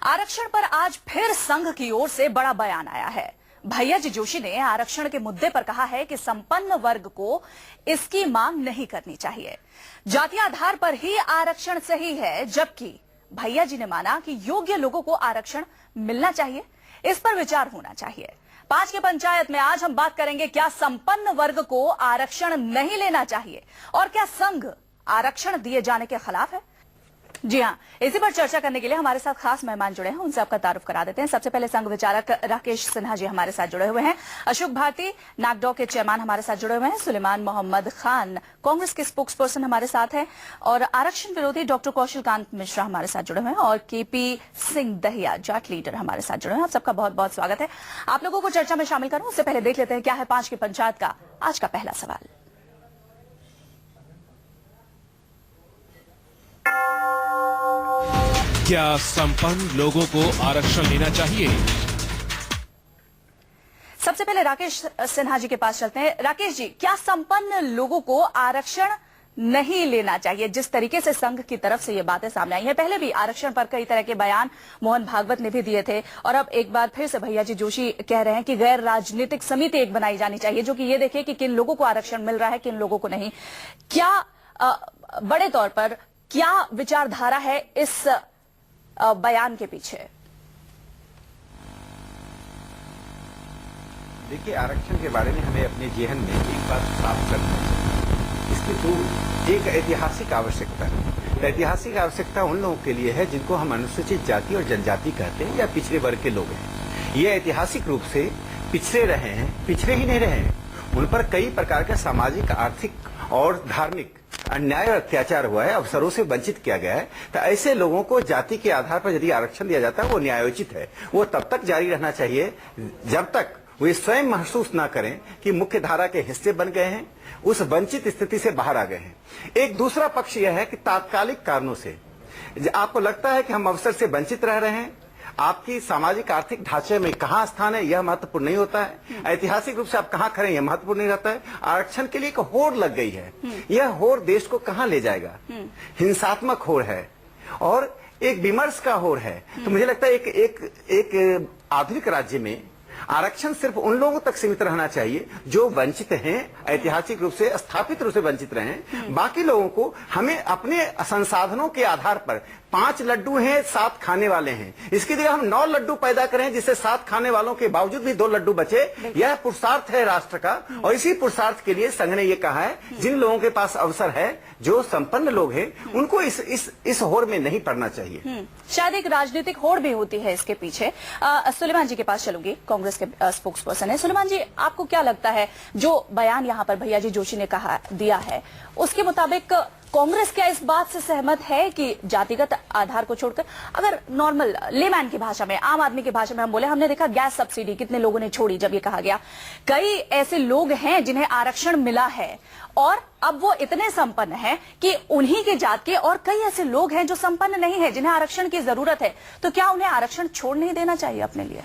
आरक्षण पर आज फिर संघ की ओर से बड़ा बयान आया है। भैया जी जोशी ने आरक्षण के मुद्दे पर कहा है कि संपन्न वर्ग को इसकी मांग नहीं करनी चाहिए। जातीय आधार पर ही आरक्षण सही है, जबकि भैया जी ने माना कि योग्य लोगों को आरक्षण मिलना चाहिए। इस पर विचार होना चाहिए। 5 के पंचायत में आज हम बात करेंगे, क्या संपन्न वर्ग को आरक्षण नहीं लेना चाहिए और क्या संघ आरक्षण दिए जाने के खिलाफ है। जी हां, इसी पर चर्चा करने के लिए हमारे साथ खास मेहमान जुड़े हैं, उनसे आपका तारुफ करा देते हैं। सबसे पहले संघ विचारक राकेश सिन्हा जी हमारे साथ जुड़े हुए हैं। अशोक भारती नागडॉ के चेयरमैन हमारे साथ जुड़े हुए हैं। सुलेमान मोहम्मद खान कांग्रेस के स्पोक्स पर्सन हमारे साथ हैं और आरक्षण विरोधी डॉक्टर कौशल कांत मिश्रा हमारे साथ जुड़े हुए हैं और केपी सिंह दहिया जाट लीडर हमारे साथ जुड़े हुए हैं। आप सबका बहुत बहुत स्वागत है। आप लोगों को चर्चा में शामिल करूं उससे पहले देख लेते हैं क्या है 5 की पंचायत का आज का पहला सवाल। क्या संपन्न लोगों को आरक्षण लेना चाहिए? सबसे पहले राकेश सिन्हा जी के पास चलते हैं। राकेश जी, क्या संपन्न लोगों को आरक्षण नहीं लेना चाहिए? जिस तरीके से संघ की तरफ से ये बातें सामने आई हैं, पहले भी आरक्षण पर कई तरह के बयान मोहन भागवत ने भी दिए थे और अब एक बार फिर से भैया जी जोशी कह रहे हैं कि गैर राजनीतिक समिति एक बनाई जानी चाहिए जो कि ये देखे कि किन लोगों को आरक्षण मिल रहा है, किन लोगों को नहीं। क्या बड़े तौर पर क्या विचारधारा है इस बयान के पीछे? देखिए, आरक्षण के बारे में हमें अपने जेहन में एक बात साफ करना चाहिए। इसकी तो एक ऐतिहासिक आवश्यकता है। ऐतिहासिक आवश्यकता उन लोगों के लिए है जिनको हम अनुसूचित जाति और जनजाति कहते हैं या पिछड़े वर्ग के लोग हैं। ये ऐतिहासिक रूप से पिछड़े रहे हैं, पिछड़े ही नहीं रहे हैं। उन पर कई प्रकार के सामाजिक, आर्थिक और धार्मिक अन्याय और अत्याचार हुआ है, अवसरों से वंचित किया गया है। तो ऐसे लोगों को जाति के आधार पर यदि आरक्षण दिया जाता है वो न्यायोचित है। वो तब तक जारी रहना चाहिए जब तक वे स्वयं महसूस ना करें कि मुख्य धारा के हिस्से बन गए हैं, उस वंचित स्थिति से बाहर आ गए हैं। एक दूसरा पक्ष यह है कि तात्कालिक कारणों से आपको लगता है कि हम अवसर से वंचित रह रहे हैं, आपकी सामाजिक आर्थिक ढांचे में कहां स्थान है यह महत्वपूर्ण नहीं होता है। ऐतिहासिक रूप से आप कहां खड़े हैं यह महत्वपूर्ण नहीं रहता है। आरक्षण के लिए एक होड़ लग गई है। यह होड़ देश को कहां ले जाएगा? हिंसात्मक होड़ है और एक विमर्श का होड़ है। तो मुझे लगता है एक आधुनिक राज्य में आरक्षण सिर्फ उन लोगों तक सीमित रहना चाहिए जो वंचित हैं, ऐतिहासिक रूप से स्थापित रूप से वंचित रहे हैं। बाकी लोगों को हमें अपने संसाधनों के आधार पर 5 लड्डू हैं, 7 खाने वाले हैं, इसकी जगह हम 9 लड्डू पैदा करें जिससे 7 खाने वालों के बावजूद भी 2 लड्डू बचे। यह पुरुषार्थ है राष्ट्र का और इसी पुरुषार्थ के लिए संघ ने यह कहा है जिन लोगों के पास अवसर है, जो संपन्न लोग हैं, उनको इस होड़ में नहीं पड़ना चाहिए। शायद एक राजनीतिक होड़ भी होती है इसके पीछे। सुलेमान जी के पास चलूंगी, कांग्रेस के स्पोक्स पर्सन है। सुलेमान जी, आपको क्या लगता है जो बयान यहाँ पर भैया जी जोशी ने दिया है उसके मुताबिक कांग्रेस क्या इस बात से सहमत है कि जातिगत आधार को छोड़कर, अगर नॉर्मल लेमैन की भाषा में, आम आदमी की भाषा में हम बोले, हमने देखा गैस सब्सिडी कितने लोगों ने छोड़ी जब ये कहा गया। कई ऐसे लोग हैं जिन्हें आरक्षण मिला है और अब वो इतने संपन्न हैं कि उन्हीं के जात के और कई ऐसे लोग हैं जो संपन्न नहीं है, जिन्हें आरक्षण की जरूरत है। तो क्या उन्हें आरक्षण छोड़ नहीं देना चाहिए अपने लिए?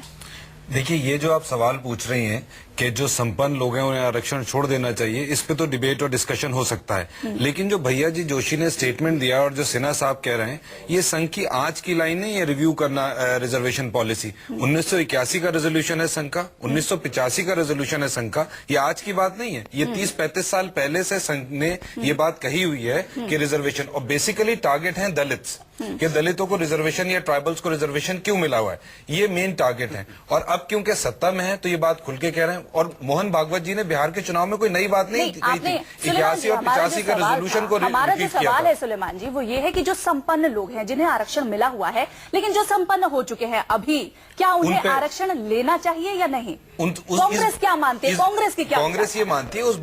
देखिए, ये जो आप सवाल पूछ रही हैं कि जो संपन्न लोग हैं उन्हें आरक्षण छोड़ देना चाहिए, इस पे तो डिबेट और डिस्कशन हो सकता है। लेकिन जो भैया जी जोशी ने स्टेटमेंट दिया और जो सिन्हा साहब कह रहे हैं, ये संघ की आज की लाइन है, ये रिव्यू करना रिजर्वेशन पॉलिसी 1981 का रेजोल्यूशन है संघ का, 1985 का रेजोल्यूशन है संघ का। ये आज की बात नहीं है, ये 30-35 साल पहले से संघ ने ये बात कही हुई है कि रिजर्वेशन, और बेसिकली टारगेट है दलित्स, कि दलितों को रिजर्वेशन या ट्राइबल्स को रिजर्वेशन क्यों मिला हुआ है, ये मेन टारगेट है। और अब क्योंकि सत्ता में है तो ये बात खुल के कह रहे हैं। और मोहन भागवत जी ने बिहार के चुनाव में कोई नई बात नहीं कही थी। 81 और 85 का रेजोल्यूशन को हमारा जो सवाल है सुलेमान जी वो ये है कि जो संपन्न लोग हैं जिन्हें आरक्षण मिला हुआ है, लेकिन जो संपन्न हो चुके हैं अभी, क्या उन्हें आरक्षण लेना चाहिए या नहीं? कांग्रेस क्या मानती है? कांग्रेस की क्या? कांग्रेस ये मानती है, उस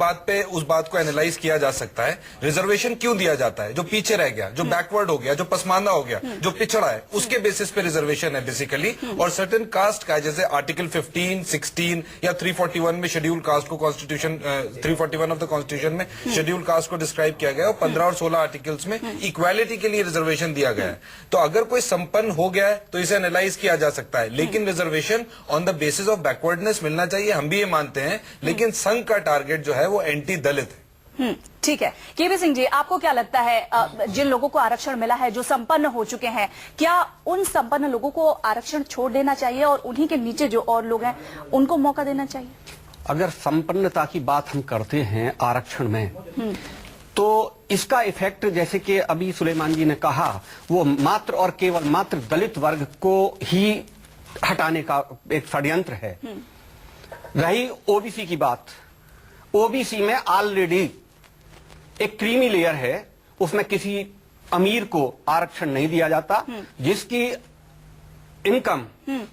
बात को एनालाइज किया जा सकता है। रिजर्वेशन क्यों दिया जाता है? जो पीछे रह गया, जो बैकवर्ड हो गया, जो पसमानदा हो गया, जो पिछड़ा है, उसके बेसिस पे रिजर्वेशन है बेसिकली। और सर्टेन कास्ट का, जैसे आर्टिकल 15, 16 या 341 में शेड्यूल कास्ट को कॉन्स्टिट्यूशन 341 ऑफ द कॉन्स्टिट्यूशन में शेड्यूल कास्ट को डिस्क्राइब किया गया और 15 और 16 आर्टिकल्स में इक्वालिटी के लिए रिजर्वेशन दिया गया है। तो अगर कोई संपन्न हो गया है तो इसे एनालाइज किया जा सकता है, लेकिन reservation on the basis of backwardness मिलना चाहिए, हम भी ये मानते हैं। लेकिन संघ का टारगेट जो है वो एंटी दलित है। ठीक है। केवी सिंह जी, आपको क्या लगता है, जिन लोगों को आरक्षण मिला है, जो संपन्न हो चुके हैं, क्या उन संपन्न लोगों को आरक्षण छोड़ देना चाहिए और उन्हीं के नीचे जो और लोग हैं उनको मौका देना चाहिए? अगर संपन्नता की बात हम करते हैं आरक्षण में, तो इसका इफेक्ट, जैसे कि अभी सुलेमान जी ने कहा, वो मात्र और केवल मात्र दलित वर्ग को ही हटाने का एक षड्यंत्र है। रही ओबीसी की बात, ओबीसी में ऑलरेडी एक क्रीमी लेयर है, उसमें किसी अमीर को आरक्षण नहीं दिया जाता। जिसकी इनकम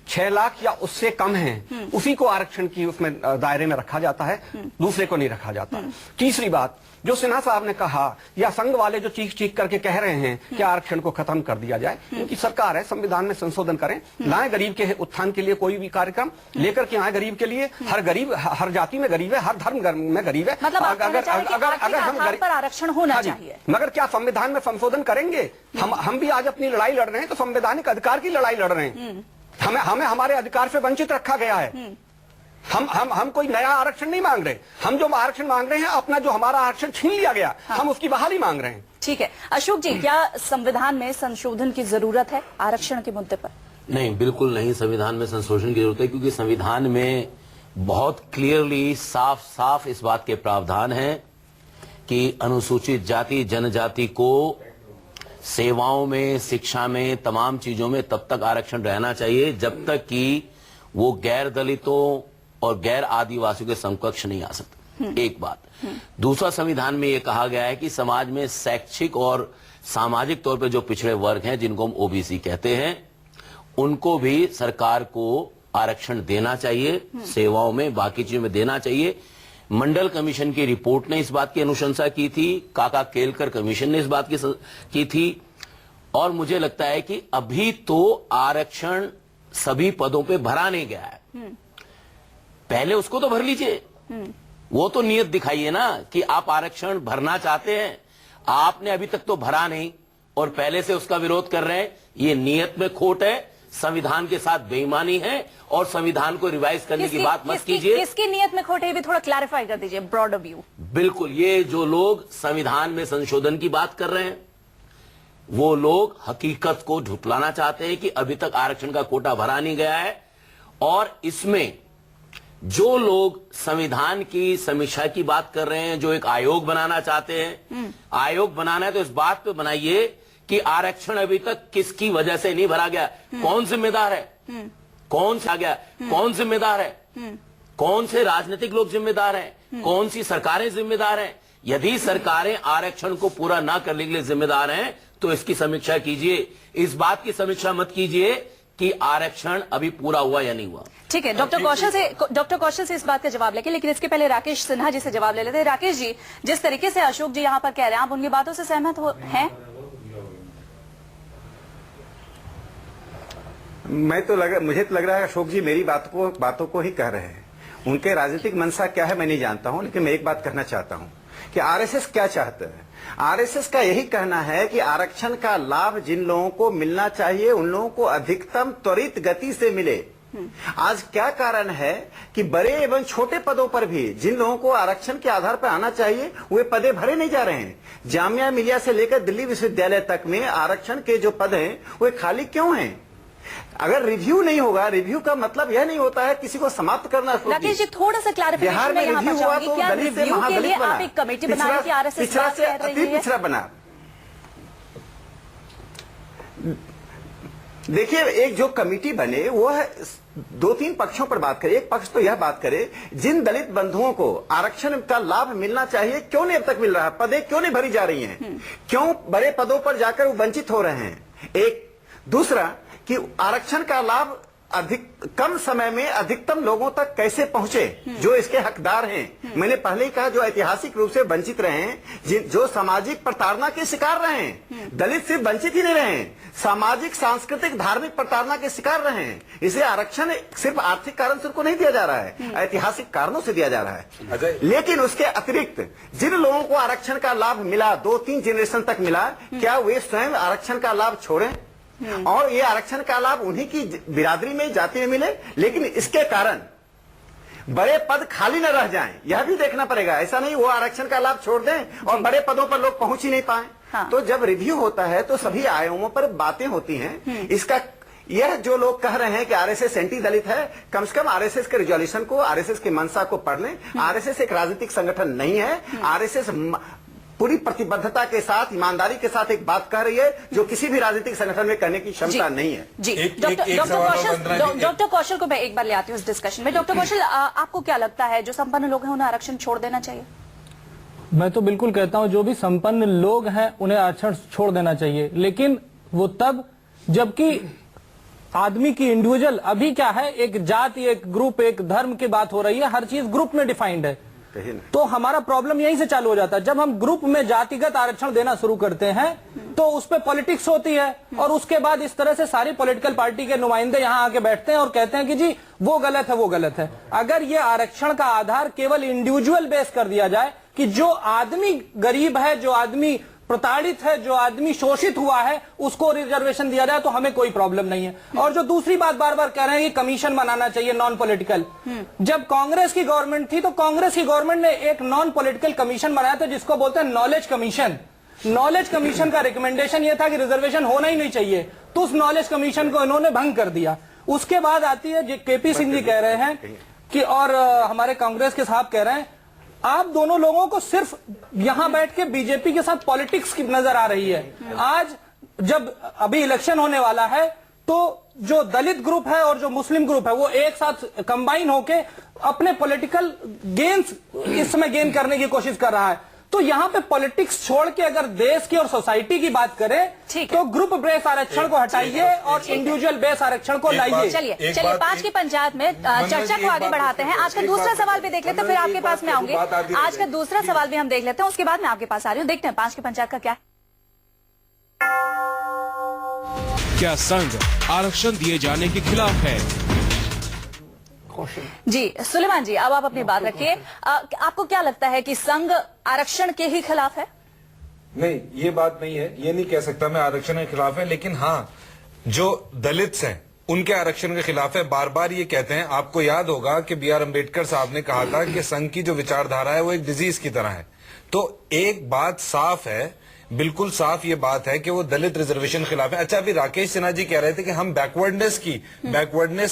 6 लाख या उससे कम है, उसी को आरक्षण की उसमें दायरे में रखा जाता है, दूसरे को नहीं रखा जाता। तीसरी बात, जो सिन्हा साहब ने कहा, या संघ वाले जो चीख चीख करके कह रहे हैं कि आरक्षण को खत्म कर दिया जाए, उनकी सरकार है, संविधान में संशोधन करें, लाएं गरीब के उत्थान के लिए कोई भी कार्यक्रम लेकर के आए गरीब के लिए। हर गरीब, हर जाति में गरीब है, हर धर्म में गरीब है। मतलब अगर हम पर आरक्षण होना चाहिए, मगर क्या संविधान में संशोधन करेंगे? हम भी आज अपनी लड़ाई लड़ रहे हैं, तो संवैधानिक अधिकार की लड़ाई लड़ रहे हैं। हमें हमारे अधिकार से वंचित रखा गया है। हम कोई नया आरक्षण नहीं मांग रहे। हम जो आरक्षण मांग रहे हैं, अपना जो हमारा आरक्षण छीन लिया गया, हम उसकी बहाली मांग रहे हैं। ठीक है। अशोक जी, क्या संविधान में संशोधन की जरूरत है आरक्षण के मुद्दे पर? नहीं, बिल्कुल नहीं, संविधान में संशोधन की जरूरत है, क्योंकि संविधान में बहुत क्लियरली साफ साफ इस बात के प्रावधान है कि अनुसूचित जाति जनजाति को सेवाओं में, शिक्षा में, तमाम चीजों में तब तक आरक्षण रहना चाहिए जब तक कि वो गैर दलितों और गैर आदिवासियों के समकक्ष नहीं आ सकते। एक बात। दूसरा, संविधान में ये कहा गया है कि समाज में शैक्षिक और सामाजिक तौर पे जो पिछड़े वर्ग हैं, जिनको हम ओबीसी कहते हैं, उनको भी सरकार को आरक्षण देना चाहिए, सेवाओं में, बाकी चीजों में देना चाहिए। मंडल कमीशन की रिपोर्ट ने इस बात की अनुशंसा की थी, काका केलकर कमीशन ने इस बात की थी, और मुझे लगता है कि अभी तो आरक्षण सभी पदों पे भरा नहीं गया है। पहले उसको तो भर लीजिए, वो तो नियत दिखाइए ना कि आप आरक्षण भरना चाहते हैं। आपने अभी तक तो भरा नहीं और पहले से उसका विरोध कर रहे हैं। ये नियत में खोट है, संविधान के साथ बेईमानी है, और संविधान को रिवाइज करने की बात मत कीजिए। किसकी नियत में खोट है, भी थोड़ा क्लैरिफाई कर दीजिए, ब्रॉडर व्यू। बिल्कुल, ये जो लोग संविधान में संशोधन की बात कर रहे हैं, वो लोग हकीकत को झुटलाना चाहते हैं कि अभी तक आरक्षण का कोटा भरा नहीं गया है। और इसमें जो लोग संविधान की समीक्षा की बात कर रहे हैं, जो एक आयोग बनाना चाहते हैं, आयोग बनाना है तो इस बात पे बनाइए कि आरक्षण अभी तक किसकी वजह से नहीं भरा गया, कौन जिम्मेदार है, कौन सा गया, कौन जिम्मेदार है, कौन से राजनीतिक लोग जिम्मेदार हैं, कौन सी सरकारें जिम्मेदार हैं। यदि सरकारें आरक्षण को पूरा ना करने के लिए जिम्मेदार हैं, तो इसकी समीक्षा कीजिए। इस बात की समीक्षा मत कीजिए कि आरक्षण अभी पूरा हुआ या नहीं हुआ। ठीक है, डॉक्टर कौशल से इस बात का जवाब लेके, लेकिन इसके पहले राकेश सिन्हा जी से जवाब ले लेते हैं। राकेश जी, जिस तरीके से अशोक जी यहाँ पर कह रहे हैं, आप उनकी बातों से सहमत हैं? मुझे तो लग रहा है अशोक जी मेरी बातों को ही कह रहे हैं। उनके राजनीतिक मंशा क्या है मैं नहीं जानता हूं, लेकिन मैं एक बात कहना चाहता हूं कि आरएसएस क्या चाहता है। आरएसएस का यही कहना है कि आरक्षण का लाभ जिन लोगों को मिलना चाहिए, उन लोगों को अधिकतम त्वरित गति से मिले। आज क्या कारण है कि बड़े एवं छोटे पदों पर भी जिन लोगों को आरक्षण के आधार पर आना चाहिए, वे पदे भरे नहीं जा रहे हैं। जामिया मिलिया से लेकर दिल्ली विश्वविद्यालय तक में आरक्षण के जो पद हैं, वे खाली क्यों हैं? अगर रिव्यू नहीं होगा, रिव्यू का मतलब यह नहीं होता है किसी को समाप्त करना। राकेश जी, थोड़ा सा क्लैरिफिकेशन बिहार में रिव्यू हुआ तो दलित से महादलित बना, आप एक कमेटी बना रही थी, आरएसएस पिछड़ा से अति पिछड़ा बना। देखिए, एक जो कमेटी बने वो है 2-3 पक्षों पर बात करे। एक पक्ष तो यह बात करे जिन दलित बंधुओं को आरक्षण का लाभ मिलना चाहिए क्यों नहीं अब तक मिल रहा है, पदें क्यों नहीं भरी जा रही हैं, क्यों बड़े पदों पर जाकर वो वंचित हो रहे हैं। एक दूसरा कि आरक्षण का लाभ कम समय में अधिकतम लोगों तक कैसे पहुंचे जो इसके हकदार हैं। मैंने पहले ही कहा, जो ऐतिहासिक रूप से वंचित रहे हैं, जो सामाजिक प्रताड़ना के शिकार रहे हैं। दलित सिर्फ वंचित ही नहीं रहे हैं, सामाजिक, सांस्कृतिक, धार्मिक प्रताड़ना के शिकार रहे हैं। इसे आरक्षण सिर्फ आर्थिक कारण से उनको नहीं दिया जा रहा है, ऐतिहासिक कारणों से दिया जा रहा है। लेकिन उसके अतिरिक्त जिन लोगों को आरक्षण का लाभ मिला, 2-3 जनरेशन तक मिला, क्या वे स्वयं आरक्षण का लाभ छोड़ें? और ये आरक्षण का लाभ उन्हीं की बिरादरी में, जाति में मिले। लेकिन इसके कारण बड़े पद खाली न रह जाएं, यह भी देखना पड़ेगा। ऐसा नहीं वो आरक्षण का लाभ छोड़ दें और बड़े पदों पर लोग पहुंच ही नहीं पाए। हाँ। तो जब रिव्यू होता है तो सभी आयामों पर बातें होती हैं। इसका यह जो लोग कह रहे हैं कि आरएसएस एंटी दलित है, कम से कम आरएसएस के रिजोल्यूशन को, आरएसएस की मंशा को पढ़ लें। आरएसएस एक राजनीतिक संगठन नहीं है। आरएसएस पूरी प्रतिबद्धता के साथ, ईमानदारी के साथ एक बात कह रही है जो किसी भी राजनीतिक संगठन में करने की क्षमता नहीं है। जी, एक डॉक्टर कौशल को मैं एक बार ले आती हूँ इस डिस्कशन में। डॉक्टर कौशल, आपको क्या लगता है जो संपन्न लोग हैं उन्हें आरक्षण छोड़ देना चाहिए? मैं तो बिल्कुल कहता हूं जो भी संपन्न लोग हैं उन्हें आरक्षण छोड़ देना चाहिए, लेकिन वो तब जबकि आदमी की इंडिविजुअल, अभी क्या है, एक जाति, एक ग्रुप, एक धर्म की बात हो रही है, हर चीज ग्रुप में डिफाइंड है। तो हमारा प्रॉब्लम यहीं से चालू हो जाता है। जब हम ग्रुप में जातिगत आरक्षण देना शुरू करते हैं तो उस पर पॉलिटिक्स होती है, और उसके बाद इस तरह से सारी पॉलिटिकल पार्टी के नुमाइंदे यहां आके बैठते हैं और कहते हैं कि जी वो गलत है, वो गलत है। अगर ये आरक्षण का आधार केवल इंडिविजुअल बेस कर दिया जाए कि जो आदमी गरीब है, जो आदमी प्रताड़ित है, जो आदमी शोषित हुआ है, उसको रिजर्वेशन दिया जाए, तो हमें कोई प्रॉब्लम नहीं है। और जो दूसरी बात बार बार कह रहे हैं कि कमीशन बनाना चाहिए नॉन पॉलिटिकल, जब कांग्रेस की गवर्नमेंट थी तो कांग्रेस की गवर्नमेंट ने एक नॉन पॉलिटिकल कमीशन बनाया था जिसको बोलते हैं नॉलेज कमीशन। नॉलेज कमीशन का रिकमेंडेशन यह था कि रिजर्वेशन होना ही नहीं चाहिए, तो उस नॉलेज कमीशन को इन्होंने भंग कर दिया। उसके बाद आती है केपी सिंह जी कह रहे हैं कि, और हमारे कांग्रेस के साहब कह रहे हैं, आप दोनों लोगों को सिर्फ यहां बैठ के बीजेपी के साथ पॉलिटिक्स की नजर आ रही है। आज जब अभी इलेक्शन होने वाला है तो जो दलित ग्रुप है और जो मुस्लिम ग्रुप है वो एक साथ कंबाइन होके अपने पॉलिटिकल गेन्स इस समय गेन करने की कोशिश कर रहा है। तो यहाँ पे पॉलिटिक्स छोड़ के अगर देश की और सोसाइटी की बात करें तो ग्रुप बेस आरक्षण को हटाइए और इंडिविजुअल बेस आरक्षण को लाइए। चलिए 5 की पंचायत में चर्चा को आगे बढ़ाते हैं। आज का दूसरा सवाल भी देख लेते हैं, फिर आपके पास में आऊंगे। आज का दूसरा सवाल भी हम देख लेते हैं, उसके बाद मैं आपके पास आ रही हूँ। देखते हैं 5 की पंचायत का क्या है। क्या संघ आरक्षण दिए जाने के खिलाफ है? जी सुलेमान जी, अब आप अपनी बात रखिए। आपको क्या लगता है कि संघ आरक्षण के ही खिलाफ है? नहीं, ये बात नहीं है, ये नहीं कह सकता मैं आरक्षण के खिलाफ है, लेकिन हाँ जो दलित्स हैं उनके आरक्षण के खिलाफ है। बार बार ये कहते हैं, आपको याद होगा कि B.R. अम्बेडकर साहब ने कहा था कि संघ की जो विचारधारा है वो एक डिजीज की तरह है। तो एक बात साफ है, बिल्कुल साफ ये बात है कि वो दलित रिजर्वेशन खिलाफ है। अच्छा, अभी राकेश सिन्हा जी कह रहे थे कि हम बैकवर्डनेस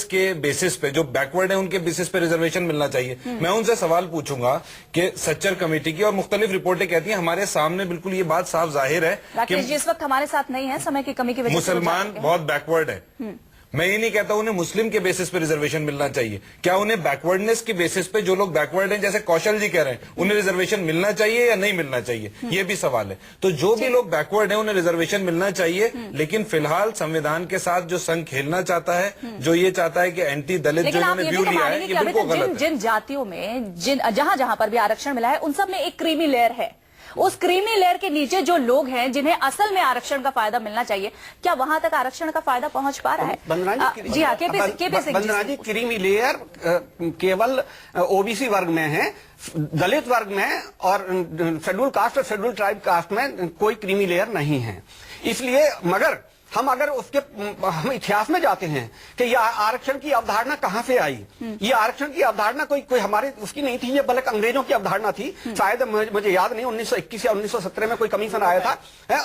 के बेसिस पे, जो बैकवर्ड है उनके बेसिस पे रिजर्वेशन मिलना चाहिए। मैं उनसे सवाल पूछूंगा कि सच्चर कमेटी की और मुख्तलिफ रिपोर्टें कहती हैं, हमारे सामने बिल्कुल ये बात साफ जाहिर है राकेश जी इस वक्त हमारे साथ नहीं है, समय की कमी की वजह से मुसलमान बहुत बैकवर्ड है। मैं ये नहीं कहता उन्हें मुस्लिम के बेसिस पे रिजर्वेशन मिलना चाहिए। क्या उन्हें बैकवर्डनेस के बेसिस पे, जो लोग बैकवर्ड हैं जैसे कौशल जी कह रहे हैं, उन्हें रिजर्वेशन मिलना चाहिए या नहीं मिलना चाहिए, ये भी सवाल है। तो जो भी लोग बैकवर्ड हैं उन्हें रिजर्वेशन मिलना चाहिए, लेकिन फिलहाल संविधान के साथ जो संघ खेलना चाहता है, जो ये चाहता है कि एंटी दलित जो उन्होंने व्यू लिया है, ये बिल्कुल गलत है। जिन जातियों में जहां जहां पर भी आरक्षण मिला है उन सब में एक क्रीमी लेयर है। उस क्रीमी लेयर के नीचे जो लोग हैं जिन्हें असल में आरक्षण का फायदा मिलना चाहिए, क्या वहां तक आरक्षण का फायदा पहुंच पा रहा है? जी हाँ, बंदना जी, क्रीमी लेयर केवल ओबीसी वर्ग में है, दलित वर्ग में और शेड्यूल कास्ट और शेड्यूल ट्राइब कास्ट में कोई क्रीमी लेयर नहीं है। इसलिए मगर हम अगर हम इतिहास में जाते हैं कि यह आरक्षण की अवधारणा कहां से आई, ये आरक्षण की अवधारणा कोई हमारे उसकी नहीं थी, ये बल्कि अंग्रेजों की अवधारणा थी। शायद मुझे याद नहीं, 1921 या 1917 में कोई कमीशन आया था।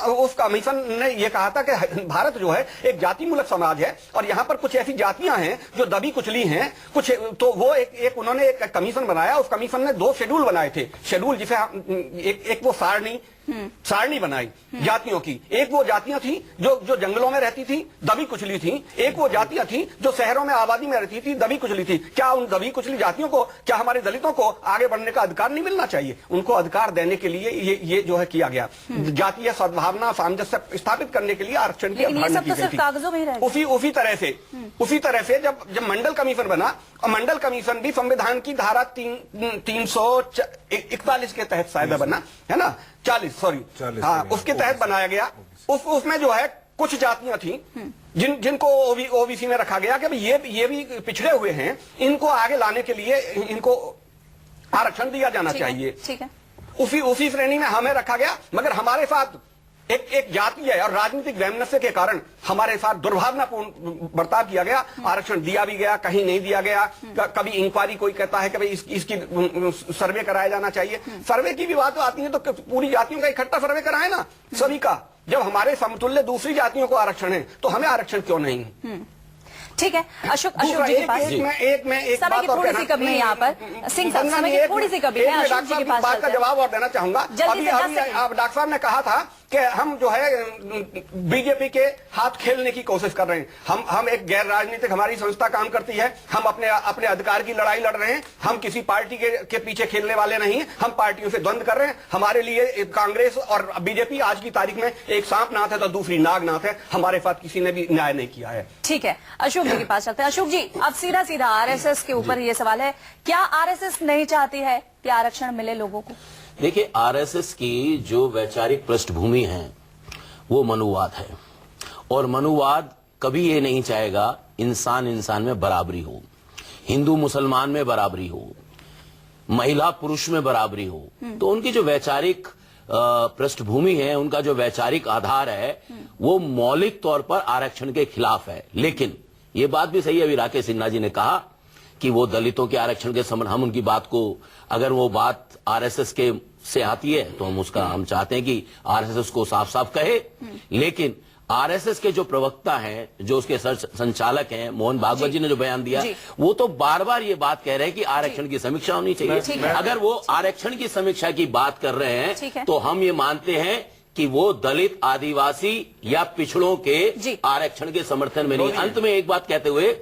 उस कमीशन ने यह कहा था कि भारत जो है एक जाति मूलक समाज है और यहाँ पर कुछ ऐसी जातियां हैं जो दबी कुचली हैं कुछ। तो वो एक उन्होंने एक कमीशन बनाया। उस कमीशन ने 2 शेड्यूल बनाए थे। शेड्यूल जिसे एक वो सारणी बनाई जातियों की। एक वो जातियां थी जो जंगलों में रहती थी, दबी कुचली थी। एक वो जातियां थी जो शहरों में आबादी में रहती थी, दबी कुचली थी। क्या उन दबी कुचली जातियों को, क्या हमारे दलितों को आगे बढ़ने का अधिकार नहीं मिलना चाहिए? उनको अधिकार देने के लिए ये जो है किया गया। जातीय सद्भावना, सामंजस्य स्थापित करने के लिए आरक्षण की अवधारणा की गई थी। उसी तरह से जब मंडल कमीशन बना, और मंडल कमीशन भी संविधान की धारा 341 के तहत शायद बना है ना, 40 हाँ, उसके तहत बनाया गया। उसमें जो है कुछ जातियां थी जिनको ओबीसी में रखा गया कि ये भी पिछड़े हुए हैं, इनको आगे लाने के लिए इनको आरक्षण दिया जाना चाहिए। ठीक है। उसी श्रेणी में हमें रखा गया। मगर हमारे साथ एक जातीय और राजनीतिक वैमनस्य के कारण हमारे साथ दुर्भावनापूर्ण बर्ताव किया गया। आरक्षण दिया भी गया, कहीं नहीं दिया गया। कभी इंक्वायरी कोई कहता है कि भाई इसकी सर्वे कराया जाना चाहिए। सर्वे की भी बात आती है तो पूरी जातियों का इकट्ठा सर्वे कराए ना, सभी का। जब हमारे समतुल्य दूसरी जातियों को आरक्षण है तो हमें आरक्षण क्यों नहीं? ठीक है, अशोक जी के पास समय की थोड़ी सी कमी है यहाँ पर। सिंह साहब, समय की थोड़ी सी कमी है, अशोक जी के पास बात का जवाब और देना चाहूंगा। अभी आप डॉक्टर साहब ने कहा था कि हम जो है बीजेपी के हाथ खेलने की कोशिश कर रहे हैं। हम एक गैर राजनीतिक, हमारी संस्था काम करती है, हम अपने अधिकार की लड़ाई लड़ रहे हैं। हम किसी पार्टी के पीछे खेलने वाले नहीं हैं। हम पार्टियों से द्वंद्व कर रहे हैं। हमारे लिए कांग्रेस और बीजेपी आज की तारीख में एक सांपनाथ है तो दूसरी नागनाथ है। हमारे साथ किसी ने भी न्याय नहीं किया है। ठीक है, अशोक जी के पास चलते हैं। अशोक जी, अब सीधा सीधा आरएसएस के ऊपर ये सवाल है, क्या आरएसएस नहीं चाहती है कि आरक्षण मिले लोगों को? देखिए, आरएसएस की जो वैचारिक पृष्ठभूमि है वो मनुवाद है, और मनुवाद कभी ये नहीं चाहेगा इंसान इंसान में बराबरी हो, हिंदू मुसलमान में बराबरी हो, महिला पुरुष में बराबरी हो। तो उनकी जो वैचारिक पृष्ठभूमि है, उनका जो वैचारिक आधार है, वो मौलिक तौर पर आरक्षण के खिलाफ है। लेकिन ये बात भी सही है, अभी राकेश सिन्हा जी ने कहा कि वो दलितों के आरक्षण के संबंध, हम उनकी बात को, अगर वो बात आरएसएस के से आती है तो हम चाहते हैं कि आरएसएस को साफ साफ कहे। लेकिन आरएसएस के जो प्रवक्ता हैं, जो उसके संचालक हैं, मोहन भागवत जी ने जो बयान दिया, वो तो बार बार ये बात कह रहे हैं कि आरक्षण की समीक्षा होनी चाहिए। अगर वो आरक्षण की समीक्षा की बात कर रहे हैं तो हम ये मानते हैं कि वो दलित, आदिवासी या पिछड़ों के आरक्षण के समर्थन में नहीं। अंत में एक बात कहते हुए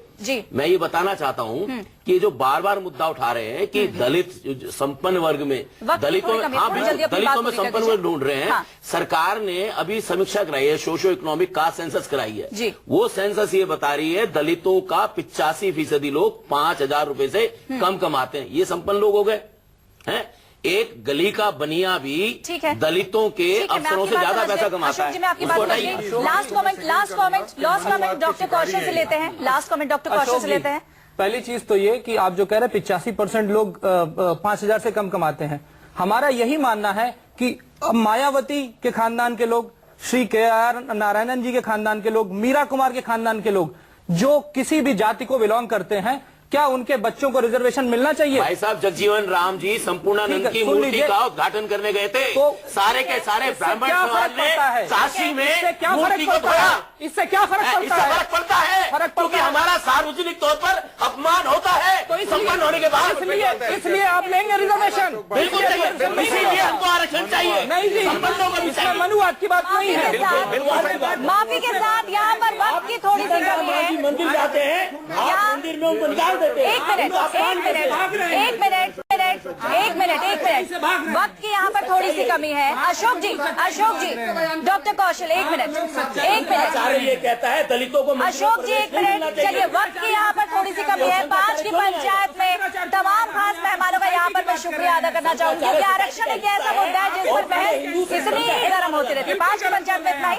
मैं ये बताना चाहता हूं कि जो बार बार मुद्दा उठा रहे हैं कि दलित संपन्न वर्ग में, दलितों में संपन्न वर्ग ढूंढ रहे हैं। सरकार ने अभी समीक्षा कराई है, सोशो इकोनॉमिक कास्ट सेंसस कराई है। वो सेंसस ये बता रही है दलितों का 85% लोग 5,000 रुपए से कम कमाते हैं। ये संपन्न लोग हो गए हैं। एक गली का बनिया भी दलितों के अफसरों से ज्यादा पैसा कमाता है। लास्ट कमेंट डॉक्टर कौशल से लेते हैं। लास्ट कमेंट डॉक्टर कौशल से लेते हैं। पहली चीज तो ये कि आप जो कह रहे हैं 85% लोग 5,000 से कम कमाते हैं। हमारा यही मानना है कि मायावती के खानदान के लोग, श्री KR नारायणन जी के खानदान के लोग, मीरा कुमार के खानदान के लोग, जो किसी भी जाति को बिलोंग करते हैं, क्या उनके बच्चों को रिजर्वेशन मिलना चाहिए? भाई साहब, जगजीवन राम जी संपूर्णानंद की मूर्ति का उद्घाटन करने गए थे, तो सारे के सारे ब्राह्मण समाज ने काशी में मूर्ति को धोया। इससे क्या फर्क पड़ता है? फर्क पड़ता है क्योंकि हमारा सार्वजनिक तौर पर अपमान होता है संपन्न होने के बाद। इसलिए आप लेंगे रिजर्वेशन? बिल्कुल चाहिए, इसीलिए हमको आरक्षण चाहिए। नहीं जी, इसमें मनुवाद की बात नहीं है। माफी के साथ यहाँ पर वक्त की थोड़ी सी कमी है। मंदिर जाते हैं, मंदिर में एक मिनट, वक्त की यहाँ पर थोड़ी सी कमी है। अशोक जी, डॉक्टर कौशल, एक मिनट। ये कहता है दलितों को, अशोक जी एक मिनट, चलिए, वक्त की यहाँ पर थोड़ी सी कमी है। 5 की पंचायत में तमाम खास मेहमानों का यहाँ पर मैं शुक्रिया अदा करना चाहूंगी, क्योंकि आरक्षण एक ऐसा मुद्दा है जिस पर बहस इतनी गर्म होती रहती है। 5 की पंचायत में इतना ही।